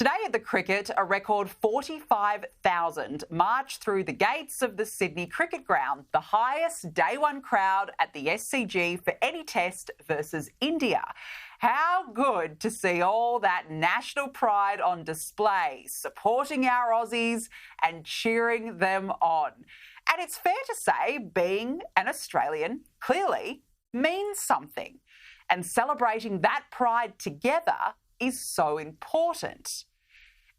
Today at the cricket, a record 45,000 marched through the gates of the Sydney Cricket Ground, the highest day one crowd at the SCG for any test versus India. How good to see all that national pride on display, supporting our Aussies and cheering them on. And it's fair to say being an Australian clearly means something. And celebrating that pride together is so important.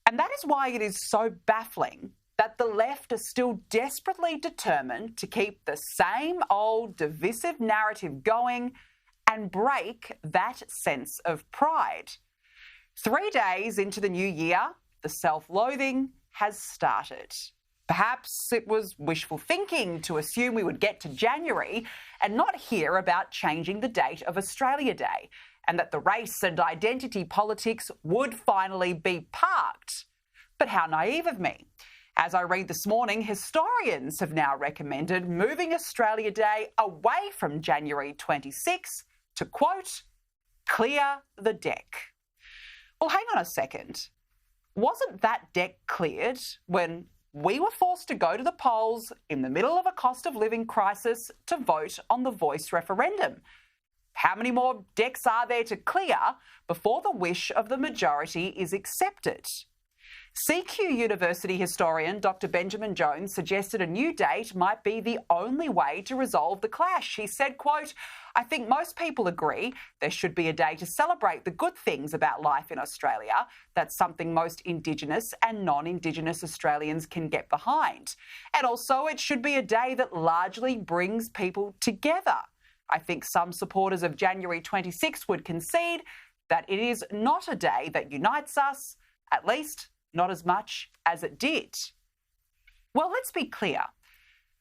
And that is why it is so baffling that the left are still desperately determined to keep the same old divisive narrative going and break that sense of pride. 3 days into the new year, the self-loathing has started. Perhaps it was wishful thinking to assume we would get to January and not hear about changing the date of Australia Day, and that the race and identity politics would finally be parked. But how naive of me. As I read this morning, historians have now recommended moving Australia Day away from January 26 to, quote, clear the deck. Well, hang on a second. Wasn't that deck cleared when we were forced to go to the polls in the middle of a cost of living crisis to vote on the Voice referendum? How many more decks are there to clear before the wish of the majority is accepted? CQ University historian Dr. Benjamin Jones suggested a new date might be the only way to resolve the clash. He said, quote, I think most people agree there should be a day to celebrate the good things about life in Australia. That's something most Indigenous and non-Indigenous Australians can get behind. And also it should be a day that largely brings people together. I think some supporters of January 26 would concede that it is not a day that unites us, at least not as much as it did. Well, let's be clear.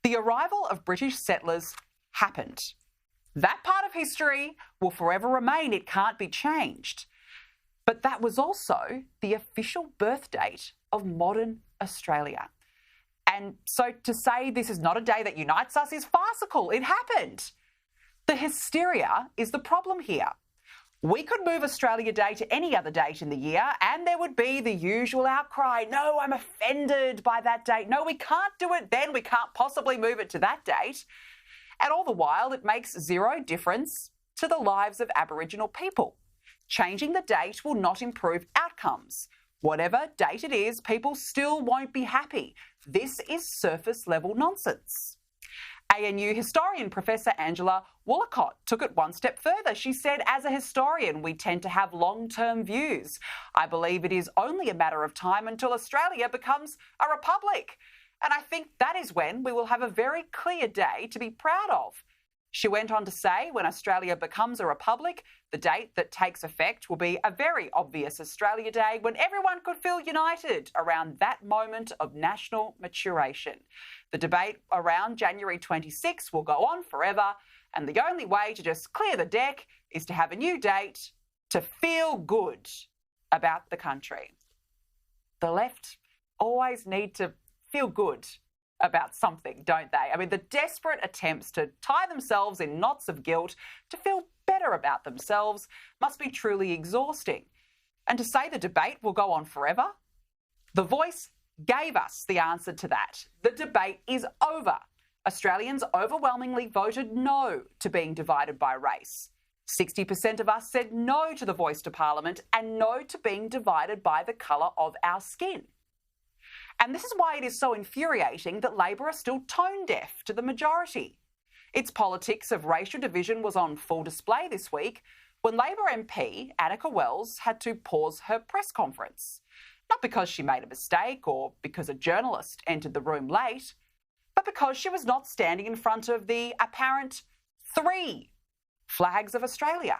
The arrival of British settlers happened. That part of history will forever remain. It can't be changed. But that was also the official birth date of modern Australia. And so to say this is not a day that unites us is farcical. It happened. The hysteria is the problem here. We could move Australia Day to any other date in the year and there would be the usual outcry. No, I'm offended by that date. No, we can't do it then. We can't possibly move it to that date. And all the while, it makes zero difference to the lives of Aboriginal people. Changing the date will not improve outcomes. Whatever date it is, people still won't be happy. This is surface-level nonsense. ANU historian Professor Angela Woolacott took it one step further. She said, as a historian, we tend to have long-term views. I believe it is only a matter of time until Australia becomes a republic. And I think that is when we will have a very clear day to be proud of. She went on to say, when Australia becomes a republic, the date that takes effect will be a very obvious Australia Day when everyone could feel united around that moment of national maturation. The debate around January 26 will go on forever, and the only way to just clear the deck is to have a new date to feel good about the country. The left always need to feel good about something, don't they? I mean, the desperate attempts to tie themselves in knots of guilt to feel better about themselves must be truly exhausting. And to say the debate will go on forever, The Voice gave us the answer to that. The debate is over. Australians overwhelmingly voted no to being divided by race. 60% of us said no to the Voice to Parliament and no to being divided by the colour of our skin. And this is why it is so infuriating that Labor are still tone deaf to the majority. Its politics of racial division was on full display this week when Labor MP Annika Wells had to pause her press conference. Not because she made a mistake or because a journalist entered the room late, but because she was not standing in front of the apparent 3 flags of Australia.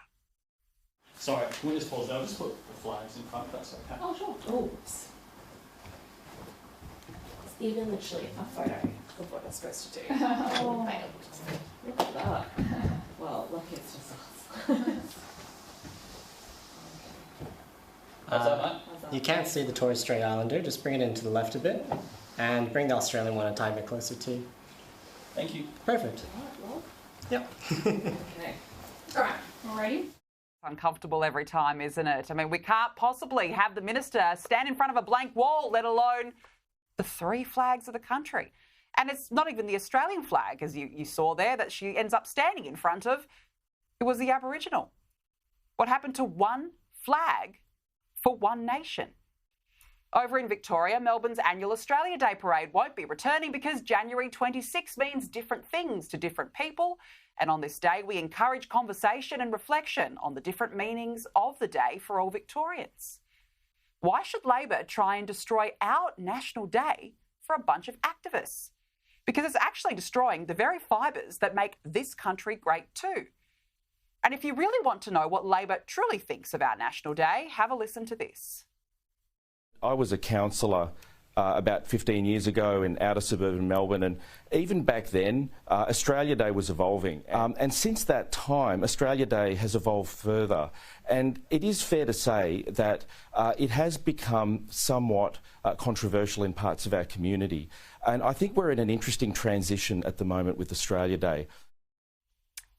Sorry, can we just pause there? I'll just put the flags in front if that's okay. Oh, sure. Oops. It's even literally a photo of what it's supposed to do. Oh, look at that. Well, lucky it's just us. How's that, mate? You can't see the Torres Strait Islander, just bring it into the left a bit and bring the Australian one a tiny bit closer to you. Thank you. Perfect. Right, well. Yep. Okay. All right, all ready? Uncomfortable every time, isn't it? I mean, we can't possibly have the minister stand in front of a blank wall, let alone the three flags of the country. And it's not even the Australian flag, as you saw there, that she ends up standing in front of. It was the Aboriginal. What happened to one flag for one nation? Over in Victoria, Melbourne's annual Australia Day parade won't be returning because January 26 means different things to different people. And on this day, we encourage conversation and reflection on the different meanings of the day for all Victorians. Why should Labor try and destroy our National Day for a bunch of activists? Because it's actually destroying the very fibres that make this country great too. And if you really want to know what Labor truly thinks of our National Day, have a listen to this. I was a councillor about 15 years ago in outer suburban Melbourne, and even back then, Australia Day was evolving. And since that time, Australia Day has evolved further. And it is fair to say that it has become somewhat controversial in parts of our community. And I think we're in an interesting transition at the moment with Australia Day.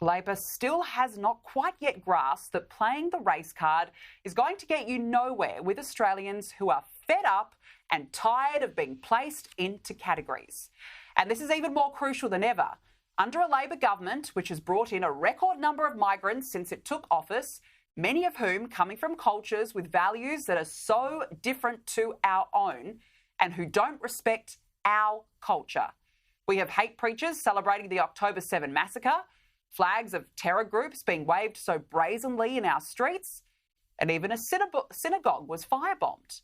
Labor still has not quite yet grasped that playing the race card is going to get you nowhere with Australians who are fed up and tired of being placed into categories. And this is even more crucial than ever. Under a Labor government, which has brought in a record number of migrants since it took office, many of whom coming from cultures with values that are so different to our own and who don't respect our culture. We have hate preachers celebrating the October 7 massacre, flags of terror groups being waved so brazenly in our streets, and even a synagogue was firebombed.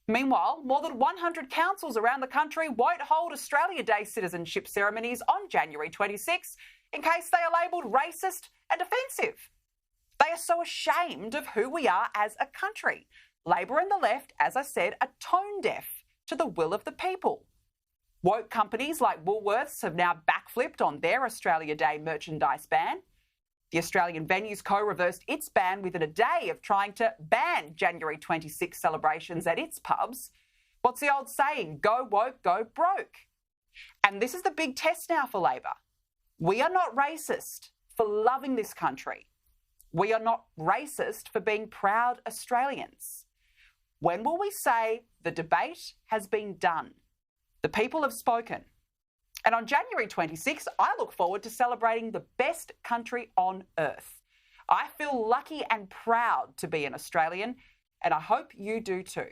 Meanwhile, more than 100 councils around the country won't hold Australia Day citizenship ceremonies on January 26 in case they are labelled racist and offensive. They are so ashamed of who we are as a country. Labor and the left, as I said, are tone deaf to the will of the people. Woke companies like Woolworths have now backflipped on their Australia Day merchandise ban. The Australian Venues Co reversed its ban within a day of trying to ban January 26 celebrations at its pubs. What's the old saying? Go woke, go broke. And this is the big test now for Labor. We are not racist for loving this country. We are not racist for being proud Australians. When will we say the debate has been done? The people have spoken. And on January 26, I look forward to celebrating the best country on earth. I feel lucky and proud to be an Australian, and I hope you do too.